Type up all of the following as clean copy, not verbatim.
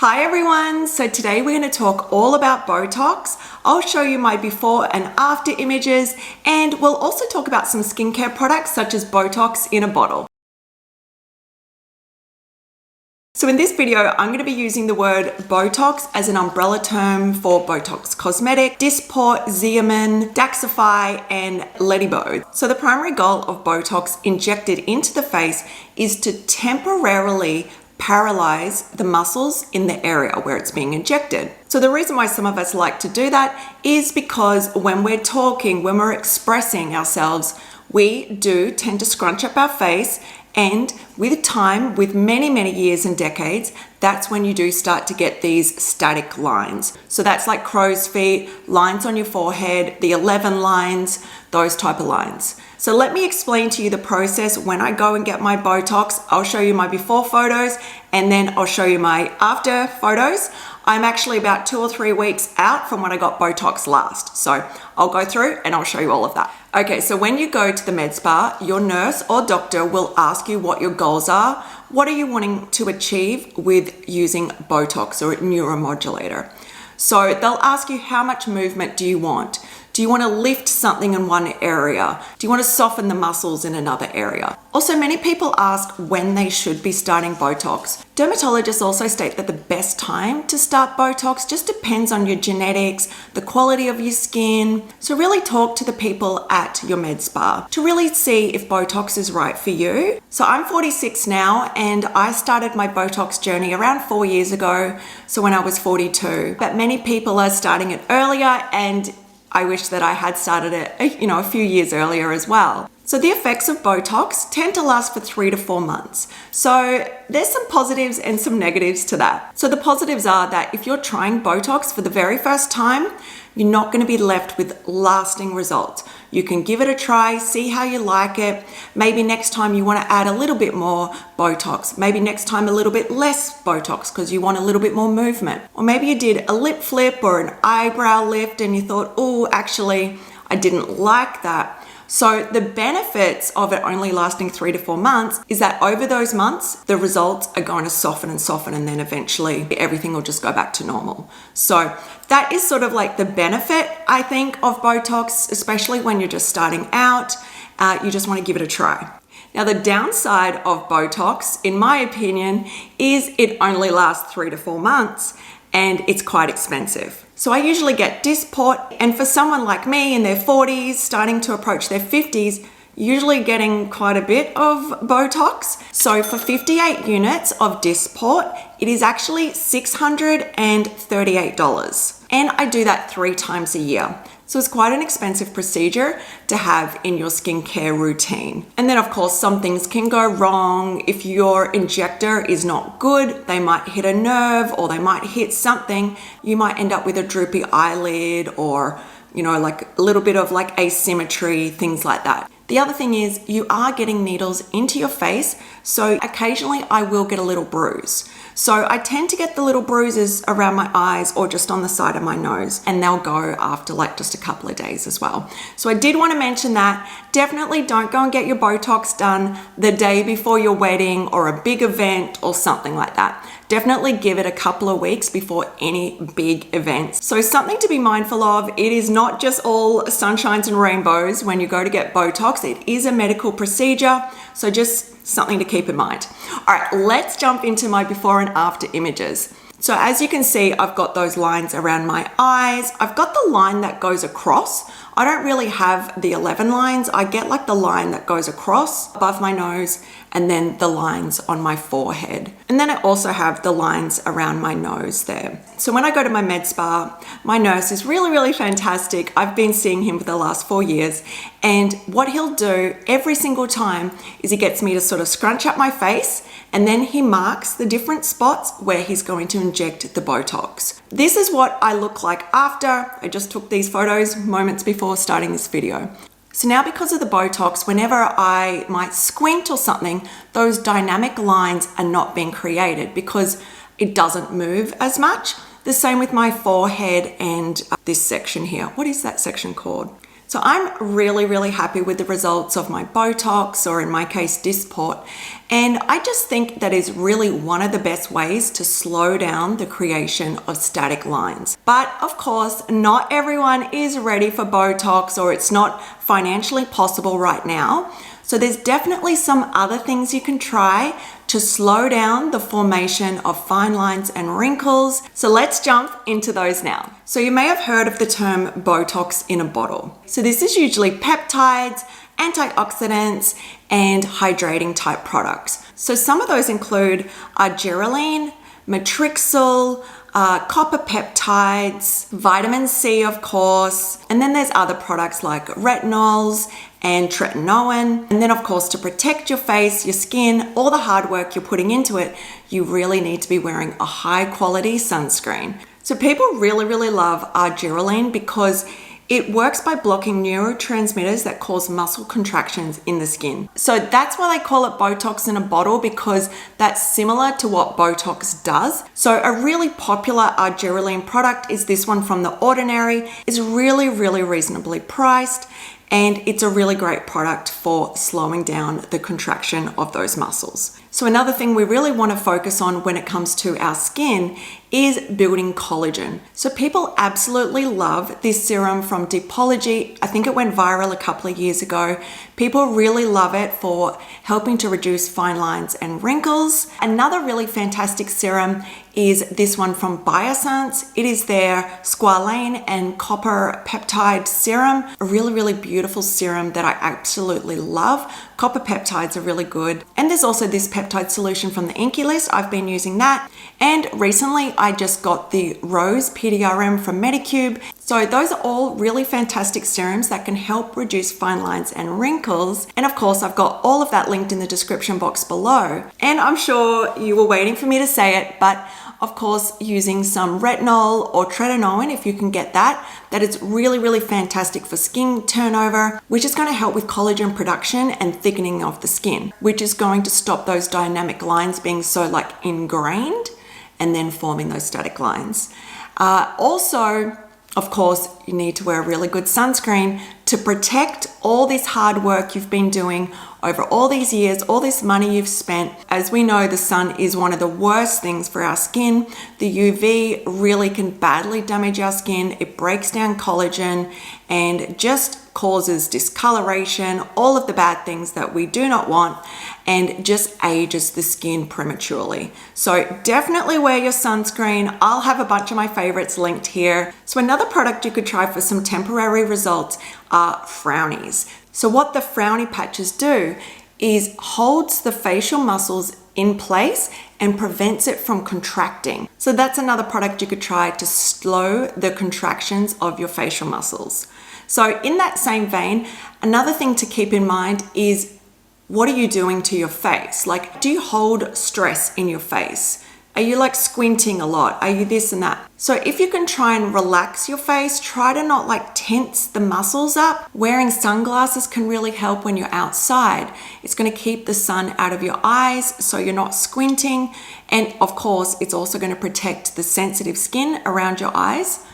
Hi everyone, so today we're going to talk all about Botox. I'll show you my before and after images, and we'll also talk about some skincare products such as Botox in a bottle. So in this video, I'm going to be using the word Botox as an umbrella term for Botox Cosmetic, Dysport, Xeomin, Daxxify, and Letybo. So the primary goal of Botox injected into the face is to temporarily paralyze the muscles in the area where it's being injected. So the reason why some of us like to do that is because when we're talking, when we're expressing ourselves, we do tend to scrunch up our face, and with time, with many years and decades, that's when you do start to get these static lines. So that's like crow's feet, lines on your forehead, the 11 lines, those type of lines. So let me explain to you the process when I go and get my Botox. I'll show you my before photos and then I'll show you my after photos. I'm actually about 2 or 3 weeks out from when I got Botox last. So I'll go through and I'll show you all of that. Okay, so when you go to the med spa, your nurse or doctor will ask you what your goals are. What are you wanting to achieve with using Botox or a neuromodulator? So they'll ask you, how much movement do you want? Do you want to lift something in one area? Do you want to soften the muscles in another area? Also, many people ask when they should be starting Botox. Dermatologists also state that the best time to start Botox just depends on your genetics, the quality of your skin. So really talk to the people at your med spa to really see if Botox is right for you. So I'm 46 now and I started my Botox journey around 4 years ago. So when I was 42, but many people are starting it earlier, and I wish that I had started it, a few years earlier as well. So the effects of Botox tend to last for 3 to 4 months. So there's some positives and some negatives to that. So the positives are that if you're trying Botox for the very first time, you're not going to be left with lasting results. You can give it a try, see how you like it. Maybe next time you want to add a little bit more Botox. Maybe next time a little bit less Botox because you want a little bit more movement. Or maybe you did a lip flip or an eyebrow lift and you thought, oh, actually, I didn't like that. So the benefits of it only lasting 3 to 4 months is that over those months, the results are going to soften and then eventually everything will just go back to normal. So that is sort of like the benefit, I think, of Botox, especially when you're just starting out. You just want to give it a try. Now, the downside of Botox, in my opinion, is it only lasts 3 to 4 months and it's quite expensive. So I usually get Dysport, and for someone like me in their 40s, starting to approach their 50s, usually getting quite a bit of Botox. So for 58 units of Dysport, it is actually $638. And I do that 3 times a year. So it's quite an expensive procedure to have in your skincare routine. And then of course, some things can go wrong. If your injector is not good, they might hit a nerve or they might hit something. You might end up with a droopy eyelid or, like a little bit of like asymmetry, things like that. The other thing is you are getting needles into your face. So occasionally I will get a little bruise. So I tend to get the little bruises around my eyes or just on the side of my nose, and they'll go after like just a couple of days as well. So I did want to mention that. Definitely don't go and get your Botox done the day before your wedding or a big event or something like that. Definitely give it a couple of weeks before any big events. So something to be mindful of, it is not just all sunshines and rainbows when you go to get Botox. It is a medical procedure, so just something to keep in mind. All right, let's jump into my before and after images. So as you can see, I've got those lines around my eyes. I've got the line that goes across. I don't really have the 11 lines. I get like the line that goes across above my nose and then the lines on my forehead. And then I also have the lines around my nose there. So when I go to my med spa, my nurse is really fantastic. I've been seeing him for the last 4 years. And what he'll do every single time is he gets me to sort of scrunch up my face, and then he marks the different spots where he's going to inject the Botox. This is what I look like after. I just took these photos moments before starting this video. So now because of the Botox, whenever I might squint or something, those dynamic lines are not being created because it doesn't move as much. The same with my forehead and this section here. What is that section called? So I'm really happy with the results of my Botox, or in my case, dysport. And I just think that is really one of the best ways to slow down the creation of static lines. But of course, not everyone is ready for Botox, or it's not financially possible right now. So there's definitely some other things you can try to slow down the formation of fine lines and wrinkles. So let's jump into those now. So you may have heard of the term Botox in a bottle. So this is usually peptides, antioxidants, and hydrating type products. So some of those include Argireline, Matrixyl, copper peptides, vitamin C, of course, and then there's other products like retinols and tretinoin. And then of course, to protect your face, your skin, all the hard work you're putting into it, you really need to be wearing a high quality sunscreen. So people really love Argireline because it works by blocking neurotransmitters that cause muscle contractions in the skin. So that's why they call it Botox in a bottle, because that's similar to what Botox does. So a really popular Argireline product is this one from The Ordinary. It's really reasonably priced, and it's a really great product for slowing down the contraction of those muscles. So another thing we really want to focus on when it comes to our skin is building collagen. So people absolutely love this serum from Dipology. I think it went viral a couple of years ago. People really love it for helping to reduce fine lines and wrinkles. Another really fantastic serum is this one from Biossance. It is their squalane and copper peptide serum. A really beautiful serum that I absolutely love. Copper peptides are really good. And there's also this peptide solution from the Inky List. I've been using that. And recently I just got the Rose PDRN from Medicube. So those are all really fantastic serums that can help reduce fine lines and wrinkles. And of course, I've got all of that linked in the description box below. And I'm sure you were waiting for me to say it, but of course, using some retinol or tretinoin, if you can get that is really fantastic for skin turnover, which is going to help with collagen production and thickening of the skin, which is going to stop those dynamic lines being so like ingrained and then forming those static lines. Also, of course, you need to wear a really good sunscreen to protect all this hard work you've been doing over all these years, all this money you've spent. As we know, the sun is one of the worst things for our skin. The UV really can badly damage our skin. It breaks down collagen and just causes discoloration, all of the bad things that we do not want, and just ages the skin prematurely. So definitely wear your sunscreen. I'll have a bunch of my favorites linked here. So another product you could try for some temporary results are Frownies. So what the Frownie patches do is holds the facial muscles in place and prevents it from contracting. So that's another product you could try to slow the contractions of your facial muscles. So in that same vein, another thing to keep in mind is, what are you doing to your face? Like, do you hold stress in your face? Are you like squinting a lot? Are you this and that? So if you can try and relax your face, try to not like tense the muscles up. Wearing sunglasses can really help when you're outside. It's going to keep the sun out of your eyes so you're not squinting. And of course, it's also going to protect the sensitive skin around your eyes.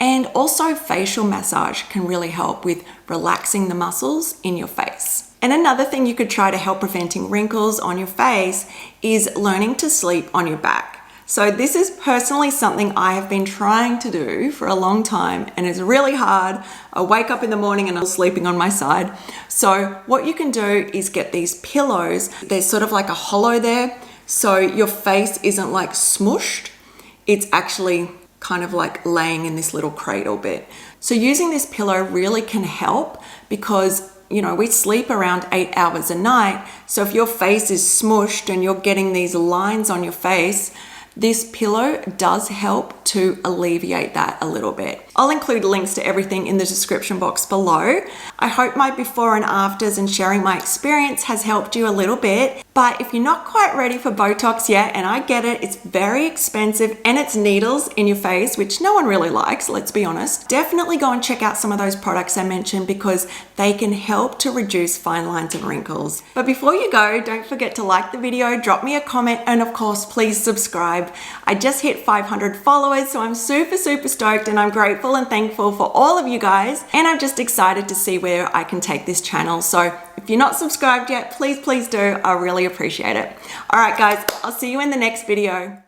And also facial massage can really help with relaxing the muscles in your face. And another thing you could try to help preventing wrinkles on your face is learning to sleep on your back. So this is personally something I have been trying to do for a long time, and it's really hard. I wake up in the morning and I'm sleeping on my side. So what you can do is get these pillows. There's sort of like a hollow there, so your face isn't like smushed. It's actually kind of like laying in this little cradle bit. So using this pillow really can help because, you know, we sleep around 8 hours a night. So if your face is smushed and you're getting these lines on your face, this pillow does help to alleviate that a little bit. I'll include links to everything in the description box below. I hope my before and afters and sharing my experience has helped you a little bit. But But if you're not quite ready for Botox yet, and I get it, it's very expensive and it's needles in your face, which no one really likes, let's be honest, definitely go and check out some of those products I mentioned because they can help to reduce fine lines and wrinkles. But before you go, don't forget to like the video, drop me a comment, and of course, please subscribe. I just hit 500 followers, so I'm super stoked, and I'm grateful and thankful for all of you guys, and I'm just excited to see where I can take this channel. So if you're not subscribed yet, please do. I really appreciate it. All right, guys, I'll see you in the next video.